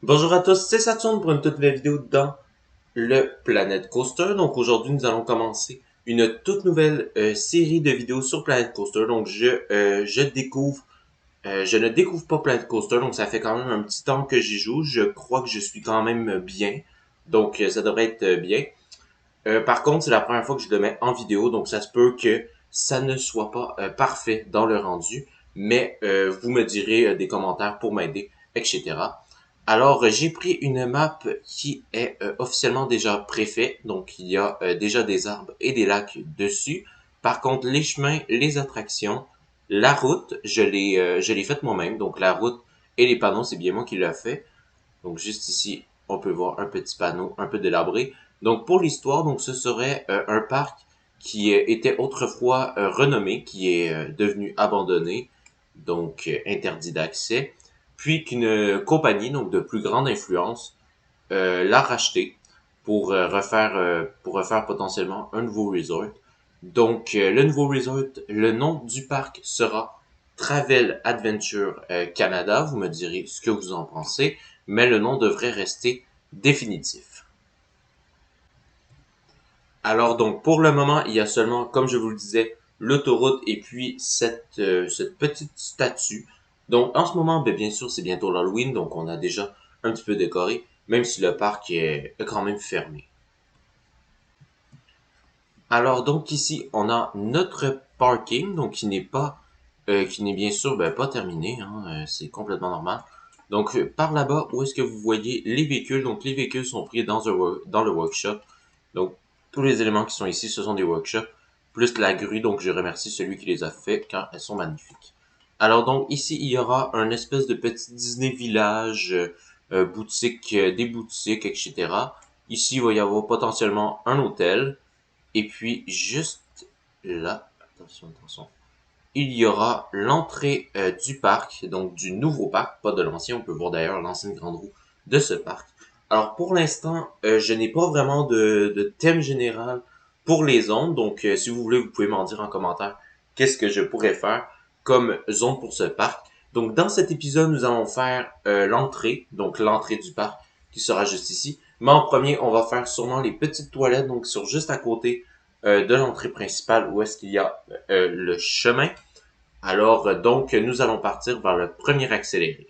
Bonjour à tous, c'est Saturne pour une toute nouvelle vidéo dans le Planet Coaster. Donc aujourd'hui, nous allons commencer une toute nouvelle série de vidéos sur Planet Coaster. Donc je ne découvre pas Planet Coaster, donc ça fait quand même un petit temps que j'y joue. Je crois que je suis quand même bien, donc ça devrait être bien. Par contre, c'est la première fois que je le mets en vidéo, donc ça se peut que ça ne soit pas parfait dans le rendu, mais vous me direz des commentaires pour m'aider, etc. Alors, j'ai pris une map qui est officiellement déjà préfait, donc il y a déjà des arbres et des lacs dessus. Par contre, les chemins, les attractions, la route, je l'ai faite moi-même, donc la route et les panneaux, c'est bien moi qui l'ai fait. Donc juste ici, on peut voir un petit panneau un peu délabré. Donc pour l'histoire, donc ce serait un parc qui était autrefois renommé, qui est devenu abandonné, donc interdit d'accès, puis qu'une compagnie donc de plus grande influence l'a racheté pour refaire potentiellement un nouveau resort. Donc le nouveau resort, le nom du parc sera Travel Adventure Canada. Vous me direz ce que vous en pensez, mais le nom devrait rester définitif. Alors donc pour le moment, il y a seulement, comme je vous le disais, l'autoroute et puis cette petite statue. Donc en ce moment, bien sûr, c'est bientôt l'Halloween, donc on a déjà un petit peu décoré, même si le parc est quand même fermé. Alors donc ici, on a notre parking, donc qui n'est bien sûr pas terminé, hein, c'est complètement normal. Donc par là-bas, où est-ce que vous voyez les véhicules? Donc les véhicules sont pris dans le workshop. Donc tous les éléments qui sont ici, ce sont des workshops, plus la grue, donc je remercie celui qui les a fait car elles sont magnifiques. Alors donc ici, il y aura un espèce de petit Disney village, boutique, des boutiques, etc. Ici, il va y avoir potentiellement un hôtel. Et puis, juste là, attention, il y aura l'entrée du parc, donc du nouveau parc, pas de l'ancien. On peut voir d'ailleurs l'ancienne grande roue de ce parc. Alors, pour l'instant, je n'ai pas vraiment de thème général pour les zones. Donc, si vous voulez, vous pouvez m'en dire en commentaire qu'est-ce que je pourrais faire comme zone pour ce parc. Donc, dans cet épisode, nous allons faire l'entrée, donc l'entrée du parc qui sera juste ici. Mais en premier, on va faire sûrement les petites toilettes, donc sur juste à côté de l'entrée principale où est-ce qu'il y a le chemin. Alors, donc, nous allons partir vers le premier accéléré.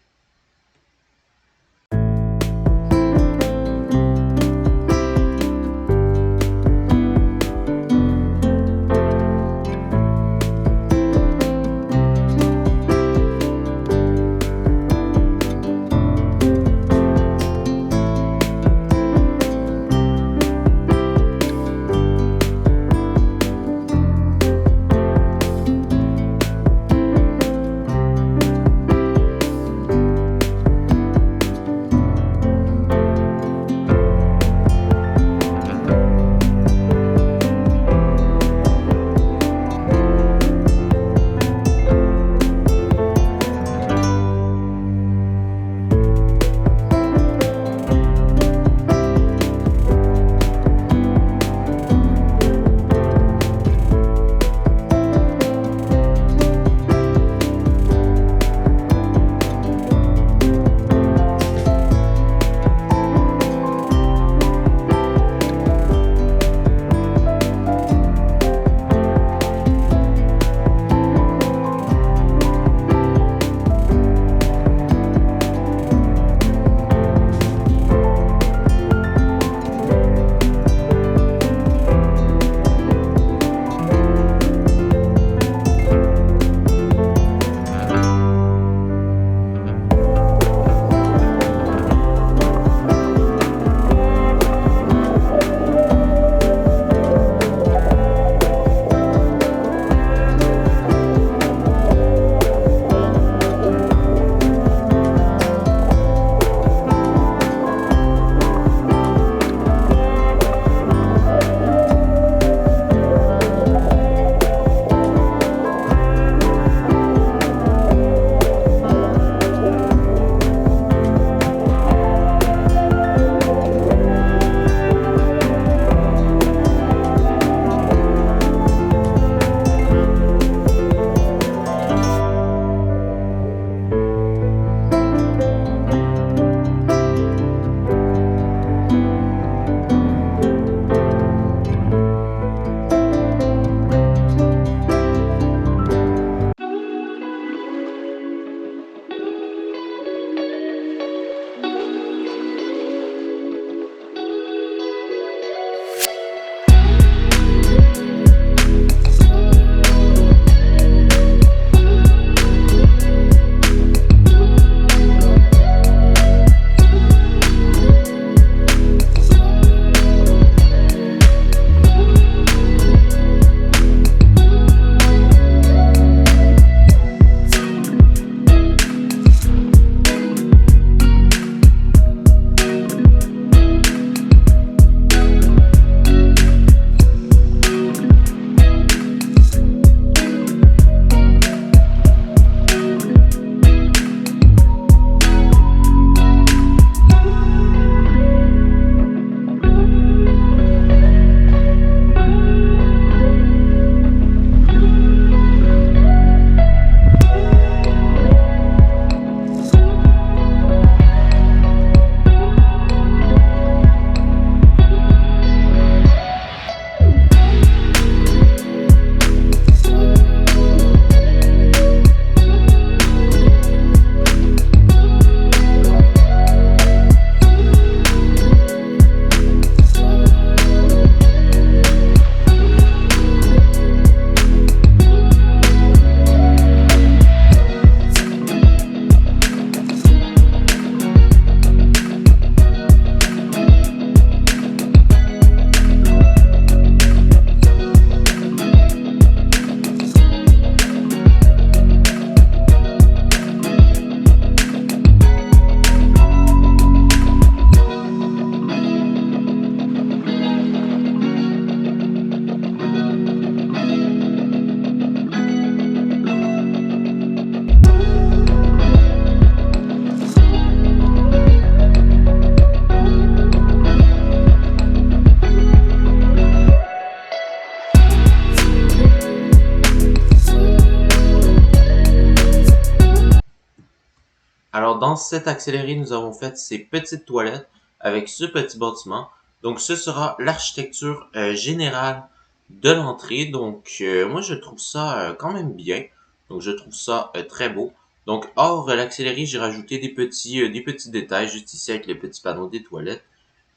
Alors, dans cet accéléré, nous avons fait ces petites toilettes avec ce petit bâtiment. Donc, ce sera l'architecture générale de l'entrée. Donc, moi, je trouve ça quand même bien. Donc, je trouve ça très beau. Donc, hors l'accéléré, j'ai rajouté des petits détails juste ici avec les petits panneaux des toilettes,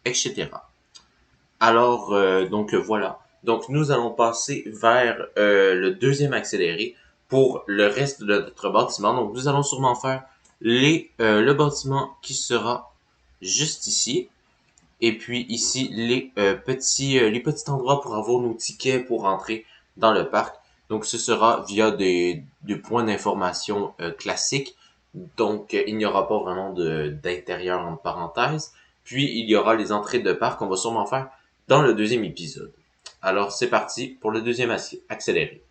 etc. Alors, voilà. Donc, nous allons passer vers le deuxième accéléré pour le reste de notre bâtiment. Donc, nous allons sûrement faire le bâtiment qui sera juste ici. Et puis ici, les petits endroits pour avoir nos tickets pour entrer dans le parc. Donc, ce sera via des points d'information classiques. Donc, il n'y aura pas vraiment d'intérieur entre parenthèses. Puis, il y aura les entrées de parc qu'on va sûrement faire dans le deuxième épisode. Alors, c'est parti pour le deuxième accéléré.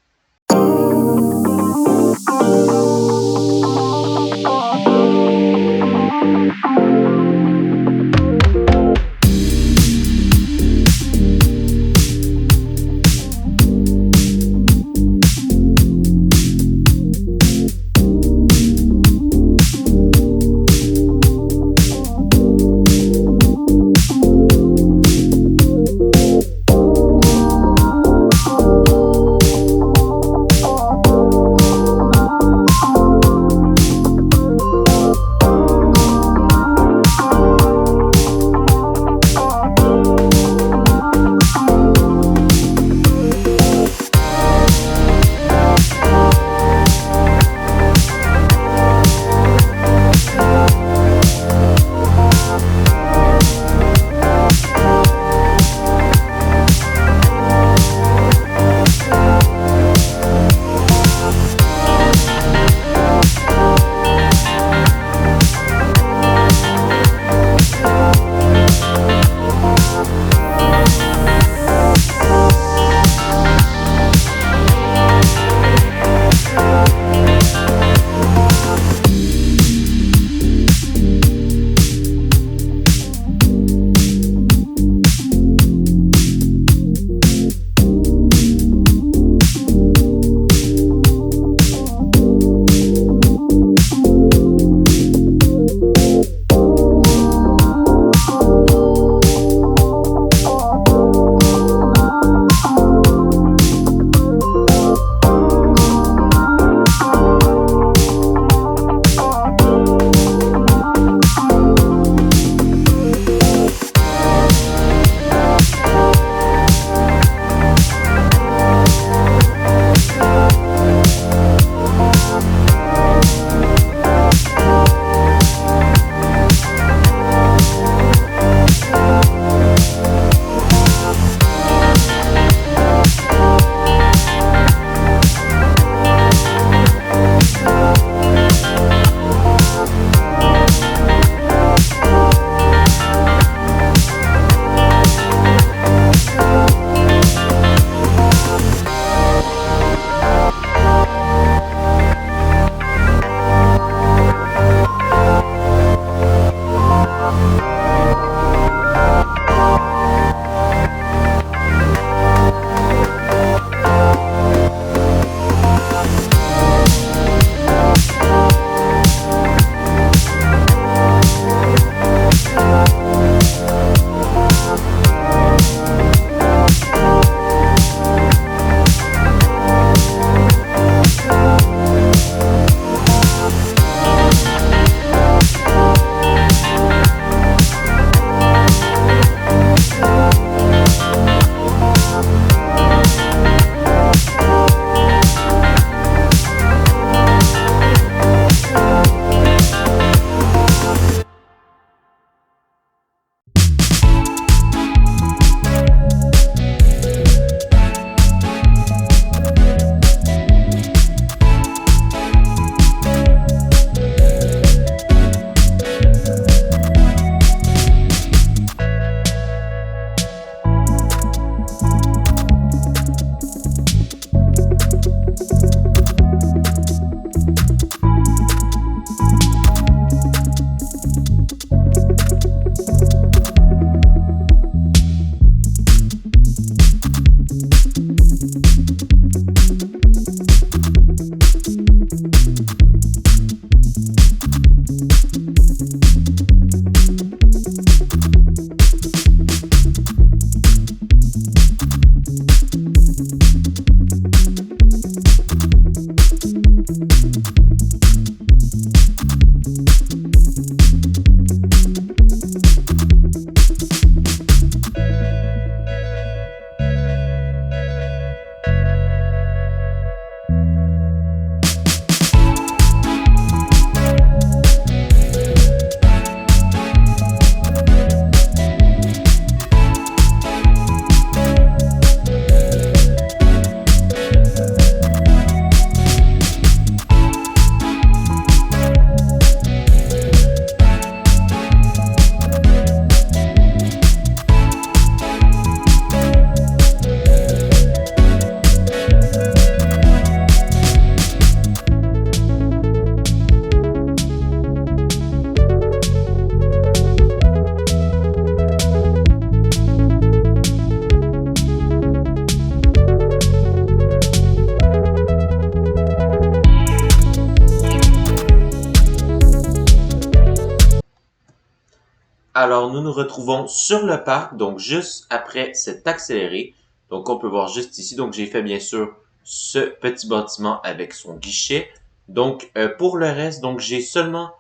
Alors, nous nous retrouvons sur le parc, donc juste après cet accéléré. Donc, on peut voir juste ici. Donc, j'ai fait bien sûr ce petit bâtiment avec son guichet. Donc, pour le reste, donc j'ai seulement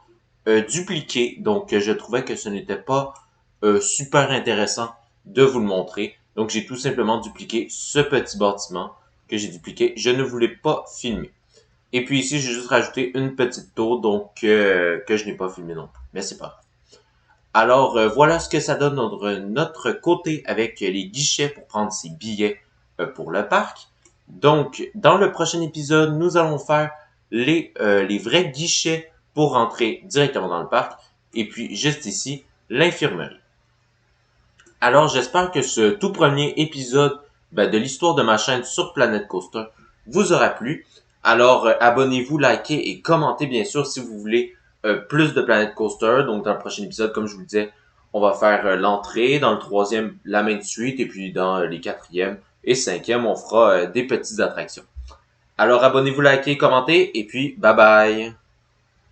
dupliqué. Donc, je trouvais que ce n'était pas super intéressant de vous le montrer. Donc, j'ai tout simplement dupliqué ce petit bâtiment que j'ai dupliqué. Je ne voulais pas filmer. Et puis ici, j'ai juste rajouté une petite tour, donc que je n'ai pas filmé non plus. Mais c'est pas grave. Alors, voilà ce que ça donne notre côté avec les guichets pour prendre ses billets pour le parc. Donc, dans le prochain épisode, nous allons faire les vrais guichets pour rentrer directement dans le parc. Et puis, juste ici, l'infirmerie. Alors, j'espère que ce tout premier épisode de l'histoire de ma chaîne sur Planet Coaster vous aura plu. Alors, abonnez-vous, likez et commentez bien sûr si vous voulez plus de Planet Coaster. Donc, dans le prochain épisode, comme je vous le disais, on va faire l'entrée. Dans le troisième, la main de suite. Et puis, dans les quatrièmes et cinquièmes, on fera des petites attractions. Alors, abonnez-vous, likez, commentez. Et puis, bye bye!